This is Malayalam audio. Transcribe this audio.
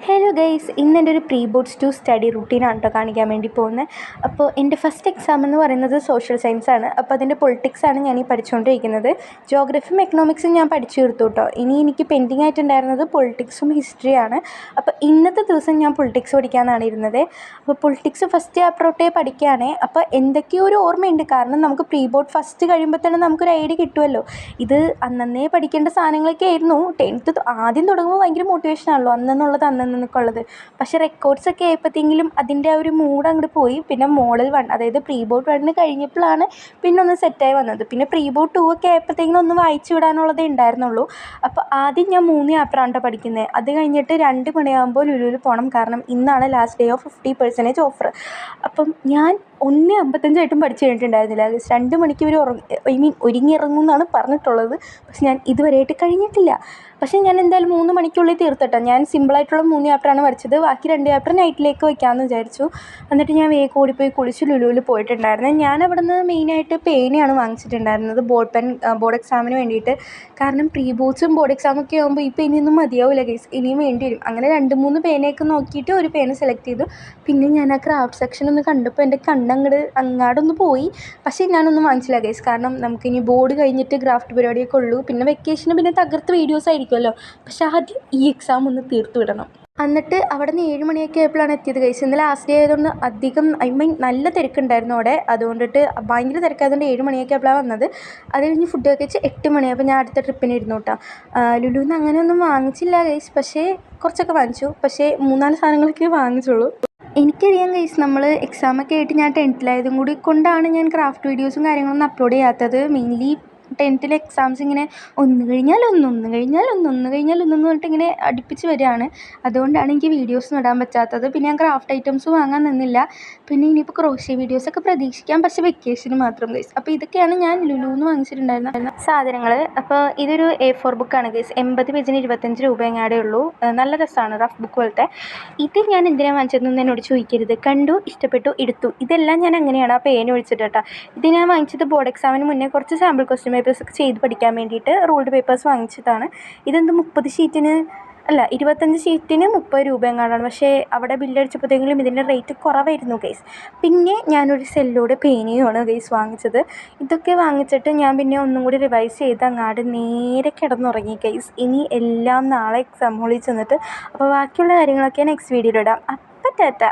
ഹലോ ഗൈസ്, ഇന്ന് എൻ്റെ ഒരു പ്രീ ബോർഡ്സ് ടു സ്റ്റഡി റുട്ടീനാണ് കേട്ടോ കാണിക്കാൻ വേണ്ടി പോകുന്നത്. അപ്പോൾ എൻ്റെ ഫസ്റ്റ് എക്സാം എന്ന് പറയുന്നത് സോഷ്യൽ സയൻസ് ആണ്. അപ്പോൾ അതിൻ്റെ പൊളിറ്റിക്സാണ് ഞാൻ ഈ പഠിച്ചുകൊണ്ടിരിക്കുന്നത്. ജോഗ്രഫിയും എക്കണോമിക്സും ഞാൻ പഠിച്ചു തീർത്തു കേട്ടോ. ഇനി എനിക്ക് പെൻഡിങ് ആയിട്ടുണ്ടായിരുന്നത് പൊളിറ്റിക്സും ഹിസ്റ്ററിയാണ്. അപ്പോൾ ഇന്നത്തെ ദിവസം ഞാൻ പൊളിറ്റിക്സ് പഠിക്കാനാണ് ഇരുന്നത്. അപ്പോൾ പൊളിറ്റിക്സ് ഫസ്റ്റ് ചാപ്റ്റർ തൊട്ടേ പഠിക്കുകയാണേ. അപ്പോൾ എന്തൊക്കെയോ ഒരു ഓർമ്മയുണ്ട്, കാരണം നമുക്ക് പ്രീ ബോർഡ് ഫസ്റ്റ് കഴിയുമ്പോൾ തന്നെ നമുക്കൊരു ഐഡിയ കിട്ടുമല്ലോ. ഇത് അന്നന്നേ പഠിക്കേണ്ട സാധനങ്ങളൊക്കെ ആയിരുന്നു. 10th ആദ്യം തുടങ്ങുമ്പോൾ ഭയങ്കര മോട്ടിവേഷനാണല്ലോ, അന്നെന്നുള്ളത് അന്നന്നൊക്കെ ഉള്ളത്. പക്ഷേ റെക്കോർഡ്സൊക്കെ ആയപ്പോഴത്തെങ്കിലും അതിൻ്റെ ആ ഒരു മൂഡ് അങ്ങോട്ട് പോയി. പിന്നെ മോഡൽ 1, അതായത് പ്രീ ബോർഡ് 1 കഴിഞ്ഞപ്പോഴാണ് പിന്നെ ഒന്ന് സെറ്റായി വന്നത്. പിന്നെ പ്രീ ബോർഡ് 2 ഒക്കെ ആയപ്പോഴത്തേക്കും ഒന്ന് വായിച്ചു വിടാനുള്ളതേ ഉണ്ടായിരുന്നുള്ളൂ. അപ്പോൾ ആദ്യം ഞാൻ 3 ചാപ്റ്ററാണ് പഠിക്കുന്നത്. അത് കഴിഞ്ഞിട്ട് 2 മണിയാകുമ്പോൾ ലുലുവിൽ പോകണം, കാരണം ഇന്നാണ് ലാസ്റ്റ് ഡേ ഓഫ് 50% ഓഫർ. അപ്പം ഞാൻ 1:55 പഠിച്ചു കഴിഞ്ഞിട്ടുണ്ടായിരുന്നില്ല. 2 മണിക്ക് ഇവർ ഒരുങ്ങിയിറങ്ങും എന്നാണ് പറഞ്ഞിട്ടുള്ളത്. പക്ഷെ ഞാൻ ഇതുവരെയായിട്ട് കഴിഞ്ഞിട്ടില്ല. പക്ഷേ ഞാൻ എന്തായാലും 3 മണിക്കുള്ളിൽ തീർത്തിട്ടോ. ഞാൻ സിമ്പിളായിട്ടുള്ള 3 ചാപ്റ്ററാണ് പഠിച്ചത്. ബാക്കി 2 ചാപ്റ്റർ നൈറ്റിലേക്ക് വയ്ക്കാമെന്ന് വിചാരിച്ചു. എന്നിട്ട് ഞാൻ വേഗം ഓടിപ്പോയി കുളിച്ച് ലുലുവിൽ പോയിട്ടുണ്ടായിരുന്നു. ഞാൻ അവിടെ നിന്ന് മെയിനായിട്ട് പേനയാണ് വാങ്ങിച്ചിട്ടുണ്ടായിരുന്നത്, ബോർഡ് എക്സാമിന് വേണ്ടിയിട്ട്. കാരണം പ്രീ ബോർഡ്സും ബോർഡ് എക്സാമൊക്കെ ആകുമ്പോൾ ഈ പേനയൊന്നും മതിയാവില്ല ഗൈസ്, ഇനിയും വേണ്ടി വരും. അങ്ങനെ 2-3 പേനയൊക്കെ നോക്കിയിട്ട് ഒരു പേന സെലക്ട് ചെയ്തു. പിന്നെ ഞാൻ ആ ക്രാഫ്റ്റ് സെക്ഷൻ ഒന്ന് കണ്ടപ്പോൾ എൻ്റെ അങ്ങാടൊന്ന് പോയി. പക്ഷേ ഞാനൊന്നും വാങ്ങിച്ചില്ല ഗൈസ്, കാരണം നമുക്കിനി ബോർഡ് കഴിഞ്ഞിട്ട് ക്രാഫ്റ്റ് പരിപാടിയൊക്കെ ഉള്ളൂ. പിന്നെ വെക്കേഷന് പിന്നെ തകർത്ത് വീഡിയോസ് ആയിരിക്കുമല്ലോ. പക്ഷേ ആദ്യം ഈ എക്സാം ഒന്ന് തീർത്ത് വിടണം. എന്നിട്ട് അവിടെ നിന്ന് 7 മണിയൊക്കെ ആയപ്പോഴാണ് എത്തിയത് ഗൈസ്. ഇന്ന് ലാസ്റ്റ് ഡേ ആയതുകൊണ്ട് അധികം നല്ല തിരക്കുണ്ടായിരുന്നു അവിടെ. അതുകൊണ്ടിട്ട് ഭയങ്കര തിരക്കായതുകൊണ്ട് 7 മണിയൊക്കെ ആയപ്പോഴാണ് വന്നത്. അത് കഴിഞ്ഞ് ഫുഡൊക്കെ വെച്ച് 8 മണിയായപ്പോൾ ഞാൻ അടുത്ത ട്രിപ്പിന് ഇരുന്നു കേട്ടോ. ലുലുവിൽ അങ്ങനെയൊന്നും വാങ്ങിച്ചില്ല ഗൈസ്, പക്ഷേ കുറച്ചൊക്കെ വാങ്ങിച്ചു. പക്ഷേ 3-4 സാധനങ്ങളൊക്കെ വാങ്ങിച്ചുള്ളൂ. എനിക്കറിയാം ഗൈസ്, നമ്മൾ എക്സാമൊക്കെ ആയിട്ട് ഞാൻ 10th കൂടി കൊണ്ടാണ് ഞാൻ ക്രാഫ്റ്റ് വീഡിയോസും കാര്യങ്ങളൊന്നും അപ്ലോഡ് ചെയ്യാത്തത്. മെയിൻലി 10th എക്സാംസ് ഇങ്ങനെ ഒന്ന് കഴിഞ്ഞാൽ ഒന്ന് എന്ന് പറഞ്ഞിട്ട് ഇങ്ങനെ അടുപ്പിച്ച് വരികയാണ്. അതുകൊണ്ടാണ് എനിക്ക് വീഡിയോസൊന്നും ഇടാൻ പറ്റാത്തത്. പിന്നെ ഞാൻ ക്രാഫ്റ്റ് ഐറ്റംസ് വാങ്ങാൻ നിന്നില്ല. പിന്നെ ഇനിയിപ്പോൾ ക്രോഷ്യ വീഡിയോസൊക്കെ പ്രതീക്ഷിക്കാം, പക്ഷേ വെക്കേഷന് മാത്രം ഗൈസ്. അപ്പോൾ ഇതൊക്കെയാണ് ഞാൻ ലുലുവിൽ വാങ്ങിച്ചിട്ടുണ്ടായിരുന്ന സാധനങ്ങൾ. അപ്പോൾ ഇതൊരു A4 ബുക്കാണ് ഗൈസ്. 80 പേജിന് 25 രൂപ എങ്ങാടേ ഉള്ളൂ. നല്ല രസമാണ്, റഫ് ബുക്ക് പോലത്തെ. ഇത് ഞാൻ എന്തിനാണ് വാങ്ങിച്ചതെന്ന് എന്നോട് ചോദിക്കരുത്. കണ്ടു, ഇഷ്ടപ്പെട്ടു, എടുത്തു. ഇതെല്ലാം ഞാൻ അങ്ങനെയാണ് ആ പേന ഒഴിച്ചിട്ട് കേട്ടോ. ഇത് ഞാൻ വാങ്ങിച്ചത് ബോർഡ് എക്സാമിന് മുന്നേ കുറച്ച് സാമ്പിൾ ക്വസ്റ്റ്യൻ പേപ്പേഴ്സൊക്കെ ചെയ്ത് പഠിക്കാൻ വേണ്ടിയിട്ട് റൂൾഡ് പേപ്പേഴ്സ് വാങ്ങിച്ചതാണ്. ഇതെന്ത് 30 ഷീറ്റിന് അല്ല 25 ഷീറ്റിന് 30 രൂപ എങ്ങാണ്ടാണ്. പക്ഷേ അവിടെ ബില്ലടിച്ചപ്പോഴത്തേക്കും ഇതിൻ്റെ റേറ്റ് കുറവായിരുന്നു ഗൈസ്. പിന്നെ ഞാനൊരു സെല്ലോട് പേനയുമാണ് ഗൈസ് വാങ്ങിച്ചത്. ഇതൊക്കെ വാങ്ങിച്ചിട്ട് ഞാൻ പിന്നെ ഒന്നും കൂടി റിവൈസ് ചെയ്ത് അങ്ങാട് നേരെ കിടന്നുറങ്ങി ഗൈസ്. ഇനി എല്ലാം നാളെ എക്സാം ഹോളിൽ ചെന്നിട്ട് അപ്പോൾ ബാക്കിയുള്ള കാര്യങ്ങളൊക്കെ നെക്സ്റ്റ് വീഡിയോയിൽ ഇടാം. അപ്പം ടാറ്റ.